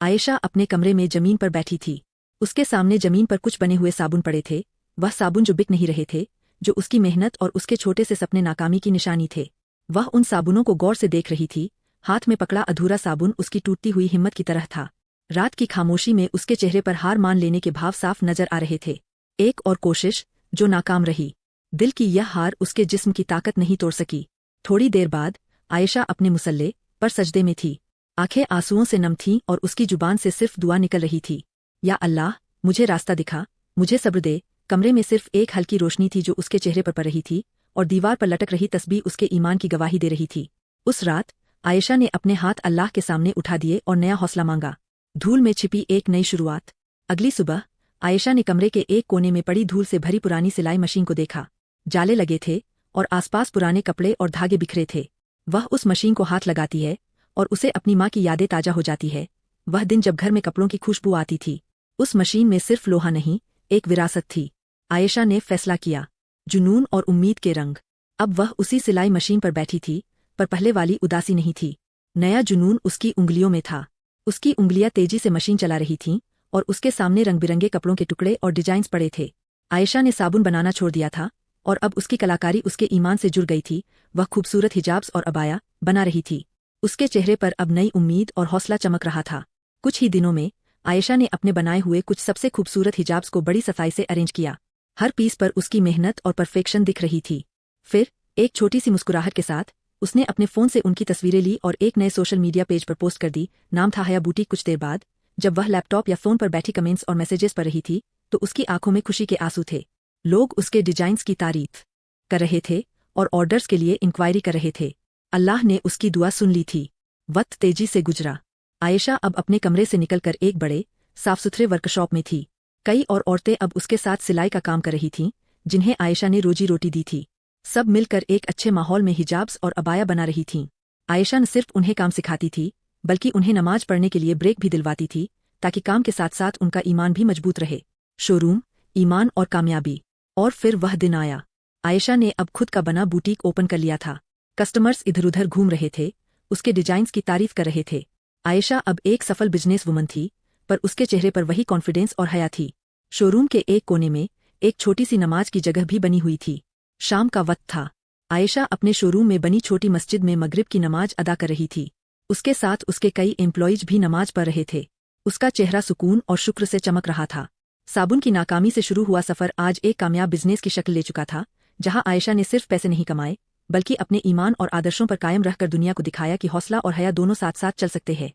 आयशा अपने कमरे में जमीन पर बैठी थी। उसके सामने जमीन पर कुछ बने हुए साबुन पड़े थे, वह साबुन जो बिक नहीं रहे थे, जो उसकी मेहनत और उसके छोटे से सपने नाकामी की निशानी थे। वह उन साबुनों को गौर से देख रही थी। हाथ में पकड़ा अधूरा साबुन उसकी टूटती हुई हिम्मत की तरह था। रात की खामोशी में उसके चेहरे पर हार मान लेने के भाव साफ नजर आ रहे थे। एक और कोशिश, जो नाकाम रही। दिल की यह हार उसके जिस्म की ताकत नहीं तोड़ सकी। थोड़ी देर बाद आयशा अपने मुसल्ले पर सजदे में थी। आंखें आंसुओं से नम थीं और उसकी जुबान से सिर्फ दुआ निकल रही थी। या अल्लाह, मुझे रास्ता दिखा, मुझे सब्र दे। कमरे में सिर्फ एक हल्की रोशनी थी जो उसके चेहरे पर पड़ रही थी, और दीवार पर लटक रही तस्बीह उसके ईमान की गवाही दे रही थी। उस रात आयशा ने अपने हाथ अल्लाह के सामने उठा दिए और नया हौसला मांगा। धूल में छिपी एक नई शुरुआत। अगली सुबह आयशा ने कमरे के एक कोने में पड़ी धूल से भरी पुरानी सिलाई मशीन को देखा। जाले लगे थे और आसपास पुराने कपड़े और धागे बिखरे थे। वह उस मशीन को हाथ लगाती है और उसे अपनी माँ की यादें ताजा हो जाती है। वह दिन जब घर में कपड़ों की खुशबू आती थी। उस मशीन में सिर्फ लोहा नहीं, एक विरासत थी। आयशा ने फैसला किया, जुनून और उम्मीद के रंग। अब वह उसी सिलाई मशीन पर बैठी थी, पर पहले वाली उदासी नहीं थी। नया जुनून उसकी उंगलियों में था। उसकी उंगलियां तेजी से मशीन चला रही थीं, और उसके सामने रंग बिरंगे कपड़ों के टुकड़े और डिजाइन्स पड़े थे। आयशा ने साबुन बनाना छोड़ दिया था, और अब उसकी कलाकारी उसके ईमान से जुड़ गई थी। वह खूबसूरत हिजाब्स और अबाया बना रही थी। उसके चेहरे पर अब नई उम्मीद और हौसला चमक रहा था। कुछ ही दिनों में आयशा ने अपने बनाए हुए कुछ सबसे खूबसूरत हिजाब्स को बड़ी सफाई से अरेंज किया। हर पीस पर उसकी मेहनत और परफेक्शन दिख रही थी। फिर एक छोटी सी मुस्कुराहट के साथ उसने अपने फोन से उनकी तस्वीरें ली और एक नए सोशल मीडिया पेज पर पोस्ट कर दी। नाम था हया बूटी। कुछ देर बाद जब वह लैपटॉप या फोन पर बैठी कमेंट्स और मैसेजेस पढ़ रही थी, तो उसकी आंखों में खुशी के आंसू थे। लोग उसके डिजाइन्स की तारीफ कर रहे थे और ऑर्डर्स के लिए इंक्वायरी कर रहे थे। अल्लाह ने उसकी दुआ सुन ली थी। वक्त तेजी से गुजरा। आयशा अब अपने कमरे से निकलकर एक बड़े साफ सुथरे वर्कशॉप में थी। कई और औरतें अब उसके साथ सिलाई का काम कर रही थीं, जिन्हें आयशा ने रोजी रोटी दी थी। सब मिलकर एक अच्छे माहौल में हिजाब्स और अबाया बना रही थीं। आयशा न सिर्फ उन्हें काम सिखाती थी, बल्कि उन्हें नमाज पढ़ने के लिए ब्रेक भी दिलवाती थी, ताकि काम के साथ साथ उनका ईमान भी मजबूत रहे। शोरूम, ईमान और कामयाबी। और फिर वह दिन आया। आयशा ने अब खुद का बना बुटीक ओपन कर लिया था। कस्टमर्स इधर उधर घूम रहे थे, उसके डिजाइन्स की तारीफ कर रहे थे। आयशा अब एक सफल बिजनेस वुमन थी, पर उसके चेहरे पर वही कॉन्फिडेंस और हया थी। शोरूम के एक कोने में एक छोटी सी नमाज की जगह भी बनी हुई थी। शाम का वक्त था। आयशा अपने शोरूम में बनी छोटी मस्जिद में मगरिब की नमाज अदा कर रही थी। उसके साथ उसके कई एम्प्लॉयज भी नमाज पढ़ रहे थे। उसका चेहरा सुकून और शुक्र से चमक रहा था। साबुन की नाकामी से शुरू हुआ सफर आज एक कामयाब बिजनेस की शक्ल ले चुका था, जहां आयशा ने सिर्फ पैसे नहीं कमाए, बल्कि अपने ईमान और आदर्शों पर कायम रहकर दुनिया को दिखाया कि हौसला और हया दोनों साथ साथ चल सकते हैं।